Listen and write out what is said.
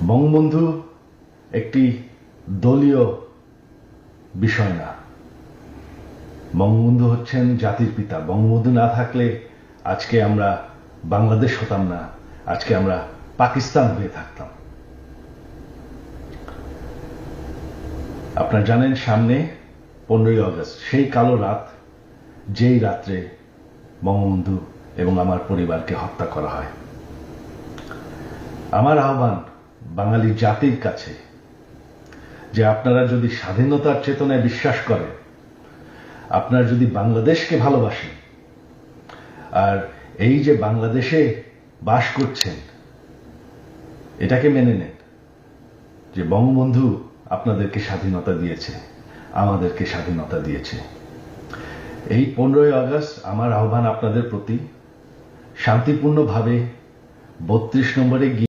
বঙ্গবন্ধু একটি দলীয় বিষয় না। বঙ্গবন্ধু হচ্ছেন জাতির পিতা। বঙ্গবন্ধু না থাকলে আজকে আমরা বাংলাদেশ হতাম না, আজকে আমরা পাকিস্তান হয়ে থাকতাম। আপনারা জানেন সামনে 15ই আগস্ট, সেই কালো রাত, যেই রাত্রে বঙ্গবন্ধু এবং আমার পরিবারকে হত্যা করা হয়। আমার আহ্বান বাঙালি জাতির কাছে যে আপনারা যদি স্বাধীনতার চেতনায় বিশ্বাস করেন, আপনারা যদি বাংলাদেশকে ভালোবাসেন, আর এই যে বাংলাদেশে বাস করছেন এটাকে মেনে নেন যে বঙ্গবন্ধু আপনাদেরকে স্বাধীনতা দিয়েছে, আমাদেরকে স্বাধীনতা দিয়েছে। এই 15ই আগস্ট আমার আহ্বান আপনাদের প্রতি, শান্তিপূর্ণভাবে 32 নম্বরে গিয়ে